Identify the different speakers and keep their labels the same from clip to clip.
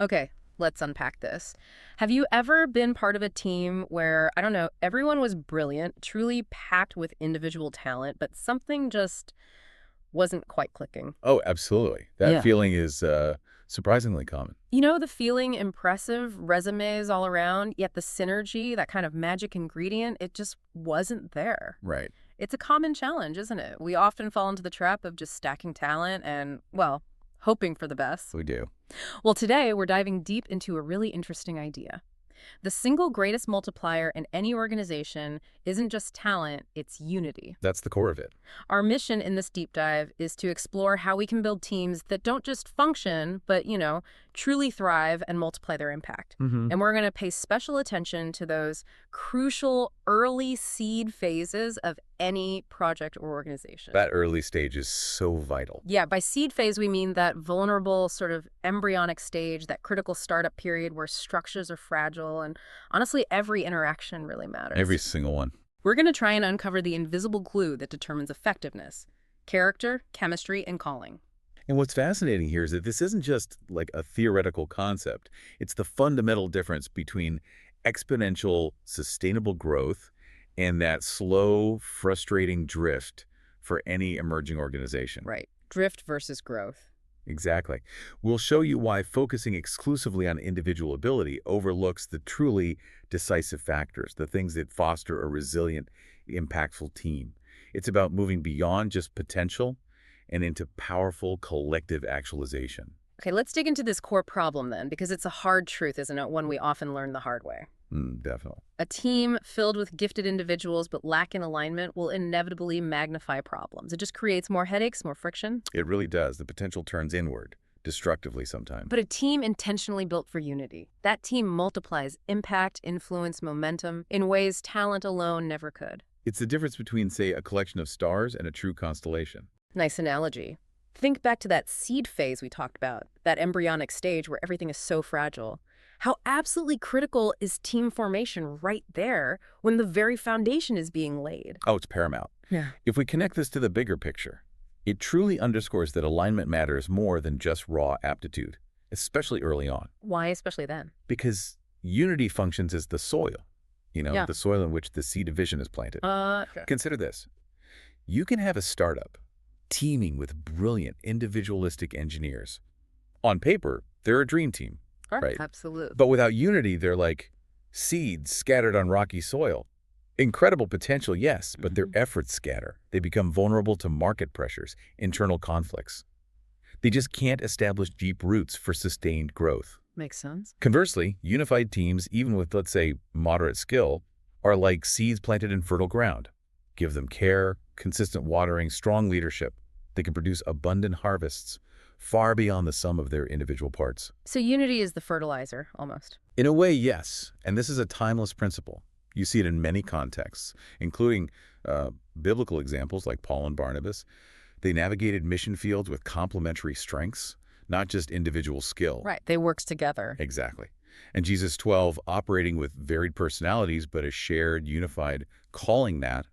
Speaker 1: Okay, let's unpack this. Have you ever been part of a team where, I don't know, everyone was brilliant, truly packed with individual talent, but something just wasn't quite clicking?
Speaker 2: Oh, absolutely. That
Speaker 1: Yeah.
Speaker 2: feeling is surprisingly common.
Speaker 1: You know, the feeling impressive, resumes all around, yet the synergy, that kind of magic ingredient, it just wasn't there.
Speaker 2: Right.
Speaker 1: It's a common challenge, isn't it? We often fall into the trap of just stacking talent and, well, hoping for the best.
Speaker 2: We do.
Speaker 1: Well, today we're diving deep into a really interesting idea. The single greatest multiplier in any organization isn't just talent, it's unity.
Speaker 2: That's the core of it.
Speaker 1: Our mission in this deep dive is to explore how we can build teams that don't just function, but, truly thrive and multiply their impact.
Speaker 2: Hmm.
Speaker 1: And we're going to pay special attention to those crucial early seed phases of any project or organization.
Speaker 2: That early stage is so vital.
Speaker 1: Yeah, by seed phase, we mean that vulnerable, sort of embryonic stage, that critical startup period where structures are fragile and honestly, every interaction really matters.
Speaker 2: Every single one.
Speaker 1: We're going to try and uncover the invisible glue that determines effectiveness: character, chemistry, and calling.
Speaker 2: And what's fascinating here is that this isn't just like a theoretical concept. It's the fundamental difference between exponential, sustainable growth and that slow, frustrating drift for any emerging organization.
Speaker 1: Right. Drift versus growth.
Speaker 2: Exactly. We'll show you why focusing exclusively on individual ability overlooks the truly decisive factors, the things that foster a resilient, impactful team. It's about moving beyond just potential and into powerful collective actualization.
Speaker 1: Okay, let's dig into this core problem then, because it's a hard truth, isn't it? One we often learn the hard way.
Speaker 2: Definitely.
Speaker 1: A team filled with gifted individuals but lacking alignment will inevitably magnify problems. It just creates more headaches, more friction.
Speaker 2: It really does. The potential turns inward, destructively sometimes.
Speaker 1: But a team intentionally built for unity, that team multiplies impact, influence, momentum in ways talent alone never could.
Speaker 2: It's the difference between, say, a collection of stars and a true constellation.
Speaker 1: Nice analogy. Think back to that seed phase we talked about, that embryonic stage where everything is so fragile. How absolutely critical is team formation right there when the very foundation is being laid?
Speaker 2: Oh, it's paramount.
Speaker 1: Yeah.
Speaker 2: If we connect this to the bigger picture, it truly underscores that alignment matters more than just raw aptitude, especially early on,
Speaker 1: Why especially then?
Speaker 2: because unity functions as the soil,
Speaker 1: Yeah.
Speaker 2: the soil in which the seed of vision is planted.
Speaker 1: Sure.
Speaker 2: Consider this. You can have a startup teeming with brilliant individualistic engineers. On paper, they're a dream team, right?
Speaker 1: Absolutely.
Speaker 2: But without unity, they're like seeds scattered on rocky soil. Incredible potential, yes, but their efforts scatter. They become vulnerable to market pressures, internal conflicts. They just can't establish deep roots for sustained growth.
Speaker 1: Makes sense.
Speaker 2: Conversely, unified teams, even with, let's say, moderate skill, are like seeds planted in fertile ground. Give them care, consistent watering, strong leadership. They can produce abundant harvests far beyond the sum of their individual parts.
Speaker 1: So unity is the fertilizer, almost.
Speaker 2: In a way, yes, and this is a timeless principle. You see it in many contexts, including biblical examples like Paul and Barnabas. They navigated mission fields with complementary strengths, not just individual skill.
Speaker 1: Right. They works together.
Speaker 2: Exactly. And Jesus 12, operating with varied personalities, but a shared, unified calling that,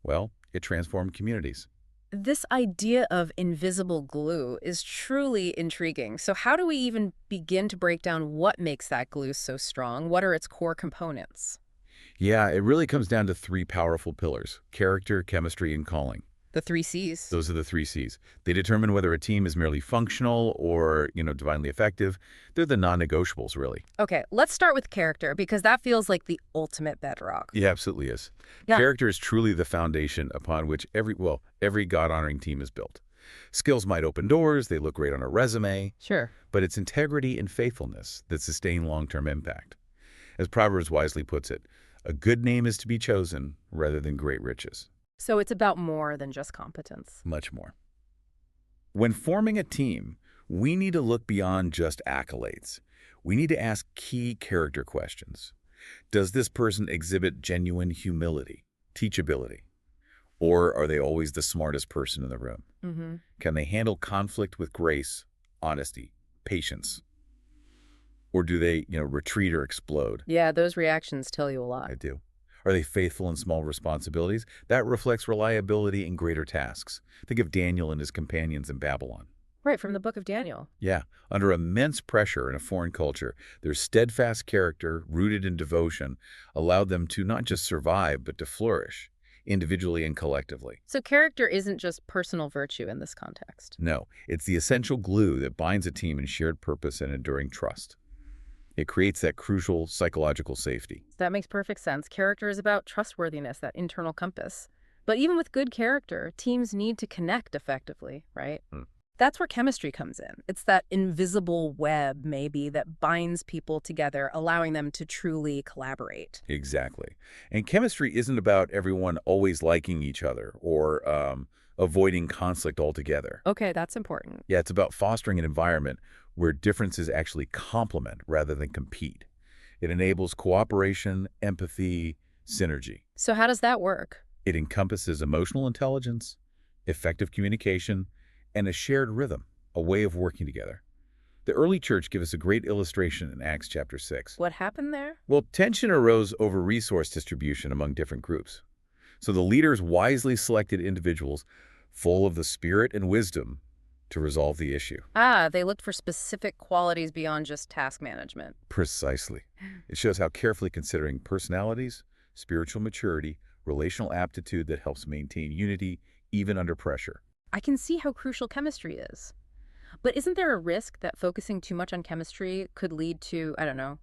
Speaker 2: well, it transformed communities.
Speaker 1: This idea of invisible glue is truly intriguing. So how do we even begin to break down what makes that glue so strong? What are its core components?
Speaker 2: Yeah, it really comes down to three powerful pillars: character, chemistry, and calling.
Speaker 1: The 3 Cs.
Speaker 2: Those are the 3 Cs. They determine whether a team is merely functional or, divinely effective. They're the non-negotiables, really.
Speaker 1: Okay, let's start with character because that feels like the ultimate bedrock.
Speaker 2: Yeah, absolutely is.
Speaker 1: Yeah.
Speaker 2: Character is truly the foundation upon which every God-honoring team is built. Skills might open doors, they look great on a resume,
Speaker 1: Sure.
Speaker 2: but it's integrity and faithfulness that sustain long-term impact. As Proverbs wisely puts it, a good name is to be chosen rather than great riches.
Speaker 1: So it's about more than just competence.
Speaker 2: Much more. When forming a team, we need to look beyond just accolades. We need to ask key character questions. Does this person exhibit genuine humility, teachability? Or are they always the smartest person in the room?
Speaker 1: Mm-hmm.
Speaker 2: Can they handle conflict with grace, honesty, patience? Or do they, retreat or explode?
Speaker 1: Yeah, those reactions tell you a lot.
Speaker 2: I do. Are they faithful in small responsibilities? That reflects reliability in greater tasks. Think of Daniel and his companions in Babylon.
Speaker 1: Right, from the book of Daniel.
Speaker 2: Yeah, under immense pressure in a foreign culture, their steadfast character, rooted in devotion, allowed them to not just survive, but to flourish, individually and collectively.
Speaker 1: So character isn't just personal virtue in this context.
Speaker 2: No, it's the essential glue that binds a team in shared purpose and enduring trust. It creates that crucial psychological safety.
Speaker 1: That makes perfect sense. Character is about trustworthiness, that internal compass. But even with good character, teams need to connect effectively, right?
Speaker 2: Hmm.
Speaker 1: That's where chemistry comes in. It's that invisible web, maybe, that binds people together, allowing them to truly collaborate.
Speaker 2: Exactly. And chemistry isn't about everyone always liking each other or avoiding conflict altogether.
Speaker 1: Okay, that's important.
Speaker 2: Yeah, it's about fostering an environment where differences actually complement rather than compete. It enables cooperation, empathy, synergy.
Speaker 1: So how does that work?
Speaker 2: It encompasses emotional intelligence, effective communication, and a shared rhythm, a way of working together. The early church gives us a great illustration in Acts chapter 6.
Speaker 1: What happened there?
Speaker 2: Well, tension arose over resource distribution among different groups. So the leaders wisely selected individuals full of the spirit and wisdom to resolve the issue.
Speaker 1: Ah, they looked for specific qualities beyond just task management.
Speaker 2: Precisely. It shows how carefully considering personalities, spiritual maturity, relational aptitude that helps maintain unity even under pressure.
Speaker 1: I can see how crucial chemistry is. But isn't there a risk that focusing too much on chemistry could lead to, I don't know,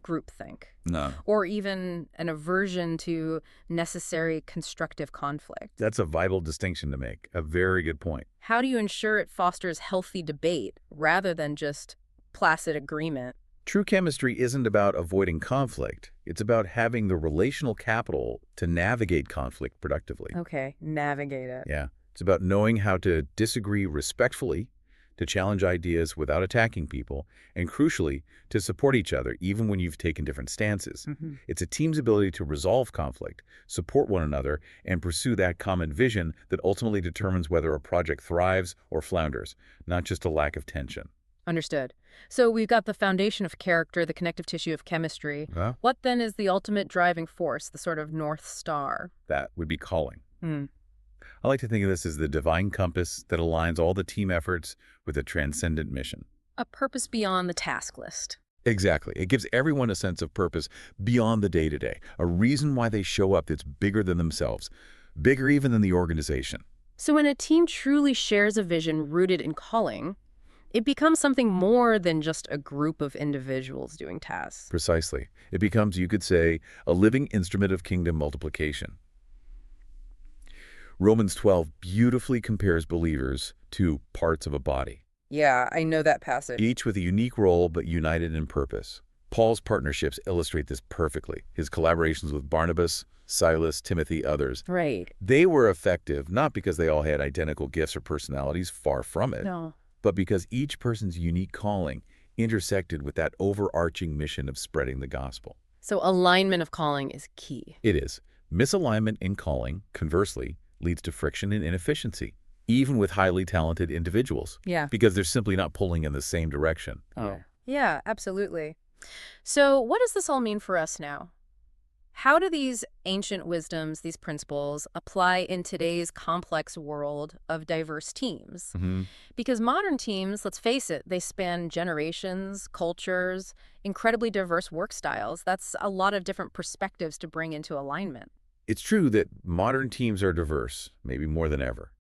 Speaker 1: groupthink?
Speaker 2: No.
Speaker 1: Or even an aversion to necessary constructive conflict?
Speaker 2: That's a vital distinction to make. A very good point.
Speaker 1: How do you ensure it fosters healthy debate rather than just placid agreement?
Speaker 2: True chemistry isn't about avoiding conflict. It's about having the relational capital to navigate conflict productively.
Speaker 1: Okay, navigate it.
Speaker 2: Yeah. It's about knowing how to disagree respectfully, to challenge ideas without attacking people, and crucially, to support each other even when you've taken different stances. It's a team's ability to resolve conflict, support one another, and pursue that common vision that ultimately determines whether a project thrives or flounders, not just a lack of tension.
Speaker 1: Understood. So we've got the foundation of character, the connective tissue of chemistry.
Speaker 2: Huh?
Speaker 1: What then is the ultimate driving force, the sort of North Star?
Speaker 2: That would be calling.
Speaker 1: Hmm.
Speaker 2: I like to think of this as the divine compass that aligns all the team efforts with a transcendent mission.
Speaker 1: A purpose beyond the task list.
Speaker 2: Exactly. It gives everyone a sense of purpose beyond the day-to-day, a reason why they show up that's bigger than themselves, bigger even than the organization.
Speaker 1: So when a team truly shares a vision rooted in calling, it becomes something more than just a group of individuals doing tasks.
Speaker 2: Precisely. It becomes, you could say, a living instrument of kingdom multiplication. Romans 12 beautifully compares believers to parts of a body,
Speaker 1: Yeah, I know that passage.
Speaker 2: each with a unique role but united in purpose. Paul's partnerships illustrate this perfectly. His collaborations with Barnabas, Silas, Timothy, others.
Speaker 1: Right.
Speaker 2: They were effective not because they all had identical gifts or personalities, far from it,
Speaker 1: No.
Speaker 2: but because each person's unique calling intersected with that overarching mission of spreading the gospel.
Speaker 1: So alignment of calling is key.
Speaker 2: It is. Misalignment in calling, conversely, leads to friction and inefficiency, even with highly talented individuals,
Speaker 1: Yeah.
Speaker 2: because they're simply not pulling in the same direction.
Speaker 1: Oh. Yeah, absolutely. So what does this all mean for us now? How do these ancient wisdoms, these principles, apply in today's complex world of diverse teams? Because modern teams, let's face it, they span generations, cultures, incredibly diverse work styles. That's a lot of different perspectives to bring into alignment.
Speaker 2: It's true that modern teams are diverse, maybe more than ever.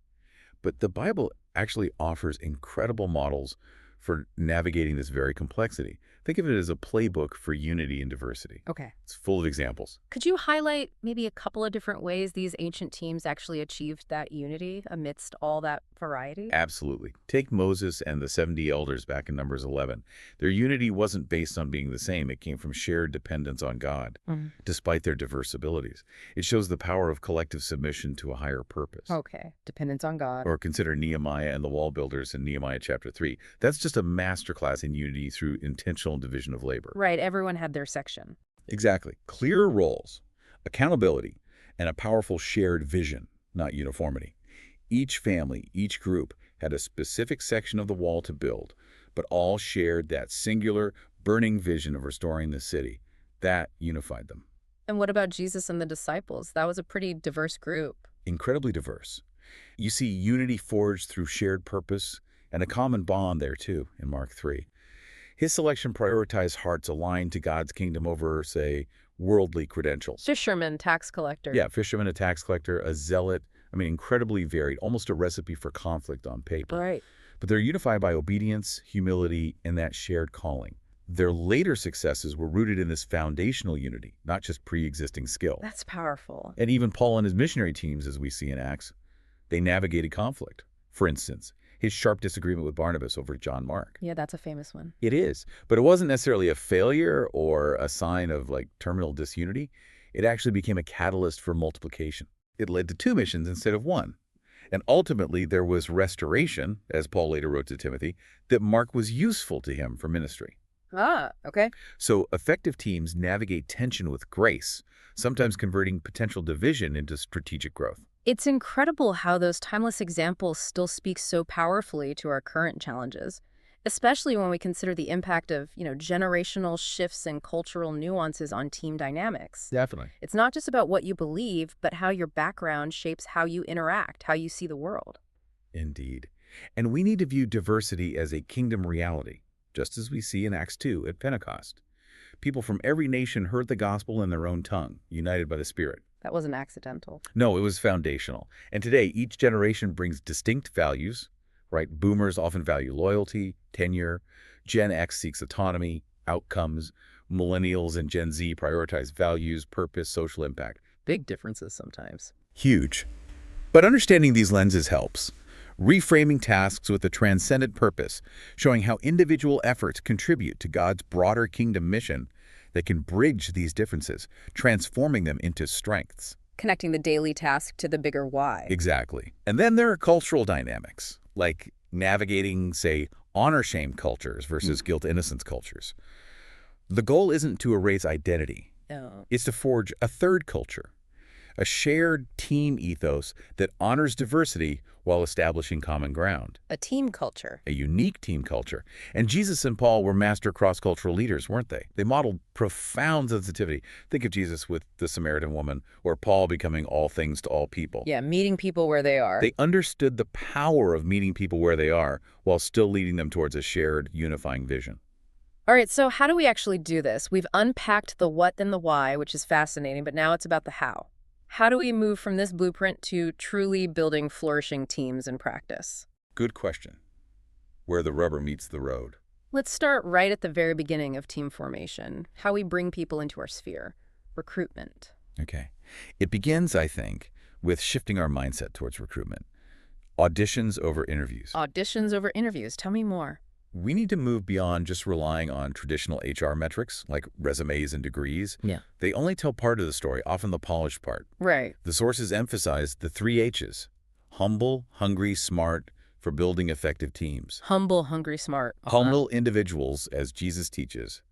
Speaker 2: But the Bible actually offers incredible models for navigating this very complexity. Think of it as a playbook for unity and diversity.
Speaker 1: Okay.
Speaker 2: It's full of examples.
Speaker 1: Could you highlight maybe a couple of different ways these ancient teams actually achieved that unity amidst all that variety?
Speaker 2: Absolutely. Take Moses and the 70 elders back in Numbers 11. Their unity wasn't based on being the same. It came from shared dependence on God, despite their diverse abilities. It shows the power of collective submission to a higher purpose.
Speaker 1: Okay. Dependence on God.
Speaker 2: Or consider Nehemiah and the wall builders in Nehemiah chapter 3. That's just a masterclass in unity through intentional division of labor.
Speaker 1: Right. Everyone had their section.
Speaker 2: Exactly. Clear roles, accountability, and a powerful shared vision, not uniformity. Each family, each group had a specific section of the wall to build, but all shared that singular, burning vision of restoring the city. That unified them.
Speaker 1: And what about Jesus and the disciples? That was a pretty diverse group.
Speaker 2: Incredibly diverse. You see unity forged through shared purpose and a common bond there too in Mark 3. His selection prioritized hearts aligned to God's kingdom over, say, worldly credentials.
Speaker 1: Fisherman, tax collector.
Speaker 2: Yeah, fisherman, a tax collector, a zealot. I mean, incredibly varied, almost a recipe for conflict on paper.
Speaker 1: Right.
Speaker 2: But they're unified by obedience, humility, and that shared calling. Their later successes were rooted in this foundational unity, not just pre-existing skill.
Speaker 1: That's powerful.
Speaker 2: And even Paul and his missionary teams, as we see in Acts, they navigated conflict. For instance, his sharp disagreement with Barnabas over John Mark.
Speaker 1: Yeah, that's a famous one.
Speaker 2: It is, but it wasn't necessarily a failure or a sign of terminal disunity. It actually became a catalyst for multiplication. It led to 2 missions instead of 1. And ultimately, there was restoration, as Paul later wrote to Timothy, that Mark was useful to him for ministry.
Speaker 1: Ah, okay.
Speaker 2: So effective teams navigate tension with grace, sometimes converting potential division into strategic growth.
Speaker 1: It's incredible how those timeless examples still speak so powerfully to our current challenges, especially when we consider the impact of, generational shifts and cultural nuances on team dynamics.
Speaker 2: Definitely.
Speaker 1: It's not just about what you believe, but how your background shapes how you interact, how you see the world.
Speaker 2: Indeed. And we need to view diversity as a kingdom reality, just as we see in Acts 2 at Pentecost. People from every nation heard the gospel in their own tongue, united by the Spirit.
Speaker 1: That wasn't accidental.
Speaker 2: No, it was foundational. And today, each generation brings distinct values, right? Boomers often value loyalty, tenure. Gen X seeks autonomy, outcomes. Millennials and Gen Z prioritize values, purpose, social impact.
Speaker 1: Big differences sometimes.
Speaker 2: Huge. But understanding these lenses helps. Reframing tasks with a transcendent purpose, showing how individual efforts contribute to God's broader kingdom mission that can bridge these differences, transforming them into strengths.
Speaker 1: Connecting the daily task to the bigger why.
Speaker 2: Exactly. And then there are cultural dynamics, like navigating, say, honor-shame cultures versus guilt-innocence cultures. The goal isn't to erase identity.
Speaker 1: No.
Speaker 2: It's to forge a third culture, a shared team ethos that honors diversity while establishing common ground.
Speaker 1: A team culture.
Speaker 2: A unique team culture. And Jesus and Paul were master cross-cultural leaders, weren't they? They modeled profound sensitivity. Think of Jesus with the Samaritan woman, or Paul becoming all things to all people.
Speaker 1: Yeah, meeting people where they are.
Speaker 2: They understood the power of meeting people where they are while still leading them towards a shared, unifying vision.
Speaker 1: All right, so how do we actually do this? We've unpacked the what and the why, which is fascinating, but now it's about the how. How do we move from this blueprint to truly building flourishing teams in practice?
Speaker 2: Good question. Where the rubber meets the road.
Speaker 1: Let's start right at the very beginning of team formation, how we bring people into our sphere, recruitment.
Speaker 2: Okay. It begins, I think, with shifting our mindset towards recruitment. Auditions over interviews.
Speaker 1: Auditions over interviews. Tell me more.
Speaker 2: We need to move beyond just relying on traditional HR metrics like resumes and degrees.
Speaker 1: Yeah.
Speaker 2: They only tell part of the story, often the polished part.
Speaker 1: Right.
Speaker 2: The sources emphasize the 3 H's: humble, hungry, smart, for building effective teams.
Speaker 1: Humble, hungry, smart.
Speaker 2: Humble individuals, as Jesus teaches,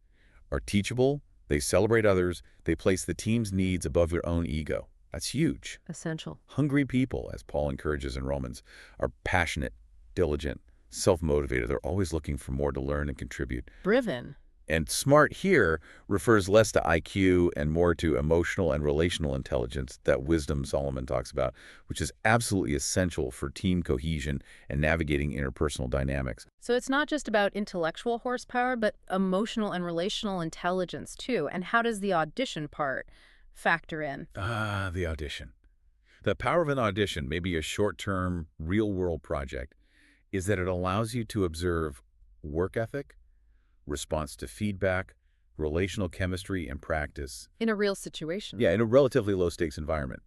Speaker 2: are teachable, they celebrate others, they place the team's needs above their own ego. That's huge.
Speaker 1: Essential.
Speaker 2: Hungry people, as Paul encourages in Romans, are passionate, diligent, self-motivated. They're always looking for more to learn and contribute.
Speaker 1: Driven.
Speaker 2: And smart here refers less to IQ and more to emotional and relational intelligence, that wisdom Solomon talks about, which is absolutely essential for team cohesion and navigating interpersonal dynamics.
Speaker 1: So it's not just about intellectual horsepower, but emotional and relational intelligence too. And how does the audition part factor in?
Speaker 2: The audition. The power of an audition, maybe a short-term, real-world project, is that it allows you to observe work ethic, response to feedback, relational chemistry, and practice.
Speaker 1: In a real situation.
Speaker 2: Yeah, in a relatively low-stakes environment.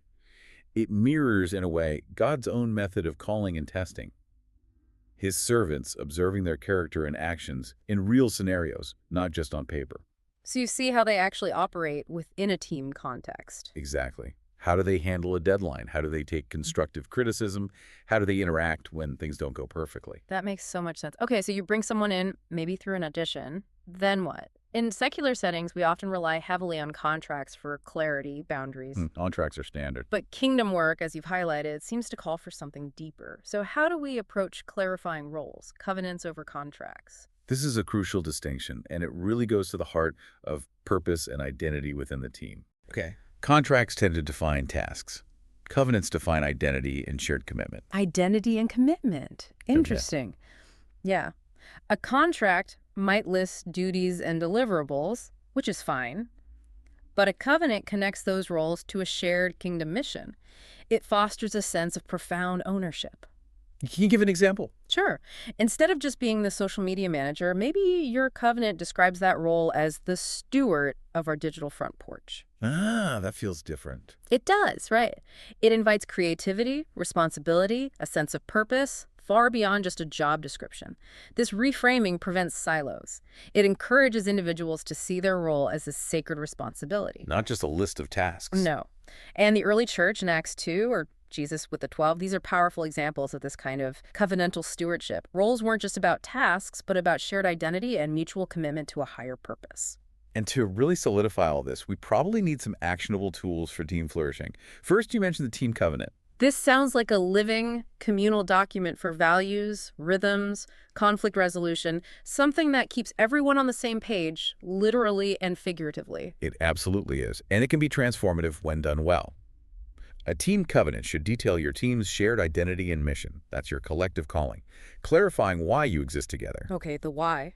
Speaker 2: It mirrors, in a way, God's own method of calling and testing. His servants observing their character and actions in real scenarios, not just on paper.
Speaker 1: So you see how they actually operate within a team context.
Speaker 2: Exactly. How do they handle a deadline? How do they take constructive criticism? How do they interact when things don't go perfectly?
Speaker 1: That makes so much sense. Okay, so you bring someone in, maybe through an audition, then what? In secular settings, we often rely heavily on contracts for clarity, boundaries.
Speaker 2: Contracts are standard.
Speaker 1: But kingdom work, as you've highlighted, seems to call for something deeper. So how do we approach clarifying roles, covenants over contracts?
Speaker 2: This is a crucial distinction, and it really goes to the heart of purpose and identity within the team.
Speaker 1: Okay.
Speaker 2: Contracts tend to define tasks. Covenants define identity and shared commitment.
Speaker 1: Identity and commitment. Interesting. Yeah. A contract might list duties and deliverables, which is fine, but a covenant connects those roles to a shared kingdom mission. It fosters a sense of profound ownership.
Speaker 2: Can you give an example?
Speaker 1: Sure. Instead of just being the social media manager, maybe your covenant describes that role as the steward of our digital front porch.
Speaker 2: Ah, that feels different.
Speaker 1: It does, right? It invites creativity, responsibility, a sense of purpose, far beyond just a job description. This reframing prevents silos. It encourages individuals to see their role as a sacred responsibility.
Speaker 2: Not just a list of tasks.
Speaker 1: No. And the early church in Acts 2, or Jesus with the 12, these are powerful examples of this kind of covenantal stewardship. Roles weren't just about tasks, but about shared identity and mutual commitment to a higher purpose.
Speaker 2: And to really solidify all this, we probably need some actionable tools for team flourishing. First, you mentioned the team covenant.
Speaker 1: This sounds like a living, communal document for values, rhythms, conflict resolution, something that keeps everyone on the same page, literally and figuratively.
Speaker 2: It absolutely is, and it can be transformative when done well. A team covenant should detail your team's shared identity and mission. That's your collective calling, clarifying why you exist together.
Speaker 1: Okay, the why.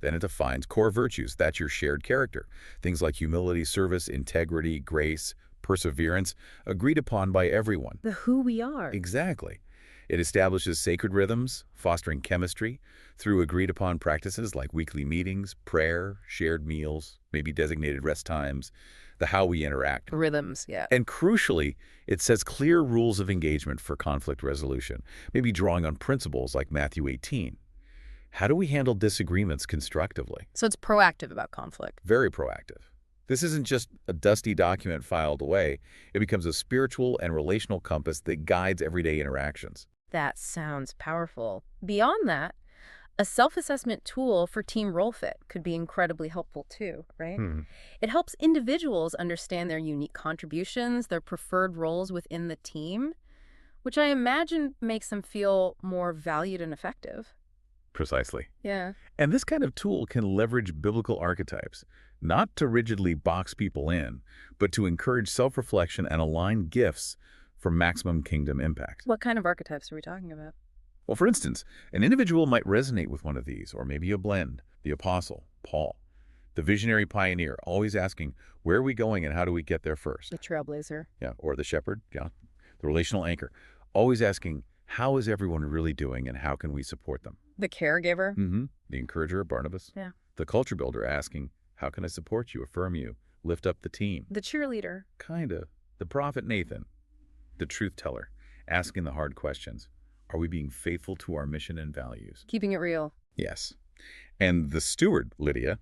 Speaker 2: Then it defines core virtues. That's your shared character. Things like humility, service, integrity, grace, perseverance, agreed upon by everyone.
Speaker 1: The who we are.
Speaker 2: Exactly. It establishes sacred rhythms, fostering chemistry through agreed-upon practices like weekly meetings, prayer, shared meals, maybe designated rest times, the how we interact.
Speaker 1: Rhythms, yeah.
Speaker 2: And crucially, it sets clear rules of engagement for conflict resolution, maybe drawing on principles like Matthew 18. How do we handle disagreements constructively?
Speaker 1: So it's proactive about conflict.
Speaker 2: Very proactive. This isn't just a dusty document filed away. It becomes a spiritual and relational compass that guides everyday interactions.
Speaker 1: That sounds powerful. Beyond that, a self-assessment tool for team role fit could be incredibly helpful too, right? It helps individuals understand their unique contributions, their preferred roles within the team, which I imagine makes them feel more valued and effective.
Speaker 2: Precisely.
Speaker 1: Yeah.
Speaker 2: And this kind of tool can leverage biblical archetypes, not to rigidly box people in, but to encourage self-reflection and align gifts for maximum kingdom impact.
Speaker 1: What kind of archetypes are we talking about?
Speaker 2: Well, for instance, an individual might resonate with one of these, or maybe a blend. The apostle, Paul, the visionary pioneer, always asking, where are we going and how do we get there first?
Speaker 1: The trailblazer.
Speaker 2: Yeah, or the shepherd, yeah, the relational anchor, always asking, how is everyone really doing and how can we support them?
Speaker 1: The caregiver.
Speaker 2: The encourager, Barnabas.
Speaker 1: Yeah.
Speaker 2: The culture builder asking, how can I support you, affirm you, lift up the team?
Speaker 1: The cheerleader.
Speaker 2: Kinda. The prophet Nathan. The truth teller, asking the hard questions. Are we being faithful to our mission and values?
Speaker 1: Keeping it real.
Speaker 2: Yes. And the steward, Lydia,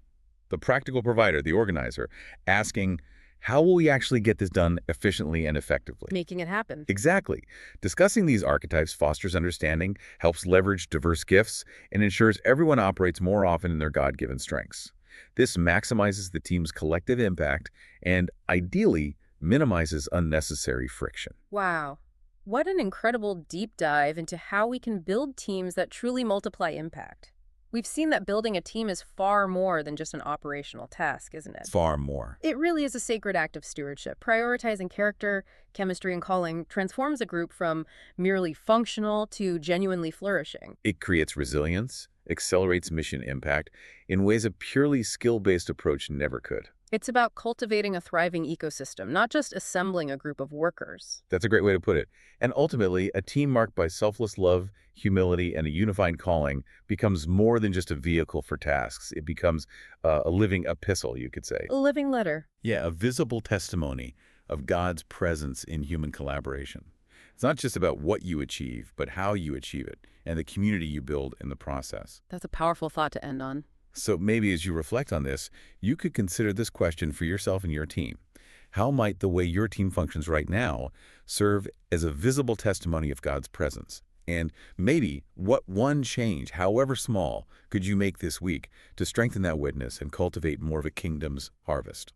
Speaker 2: the practical provider, the organizer, asking, how will we actually get this done efficiently and effectively?
Speaker 1: Making it happen.
Speaker 2: Exactly. Discussing these archetypes fosters understanding, helps leverage diverse gifts, and ensures everyone operates more often in their God-given strengths. This maximizes the team's collective impact and, ideally, minimizes unnecessary friction.
Speaker 1: Wow. What an incredible deep dive into how we can build teams that truly multiply impact. We've seen that building a team is far more than just an operational task, isn't it?
Speaker 2: Far more.
Speaker 1: It really is a sacred act of stewardship. Prioritizing character, chemistry, and calling transforms a group from merely functional to genuinely flourishing.
Speaker 2: It creates resilience, accelerates mission impact in ways a purely skill-based approach never could.
Speaker 1: It's about cultivating a thriving ecosystem, not just assembling a group of workers.
Speaker 2: That's a great way to put it. And ultimately, a team marked by selfless love, humility, and a unified calling becomes more than just a vehicle for tasks. It becomes a living epistle, you could say.
Speaker 1: A living letter.
Speaker 2: Yeah, a visible testimony of God's presence in human collaboration. It's not just about what you achieve, but how you achieve it, and the community you build in the process.
Speaker 1: That's a powerful thought to end on.
Speaker 2: So maybe as you reflect on this, you could consider this question for yourself and your team. How might the way your team functions right now serve as a visible testimony of God's presence? And maybe what one change, however small, could you make this week to strengthen that witness and cultivate more of a kingdom's harvest?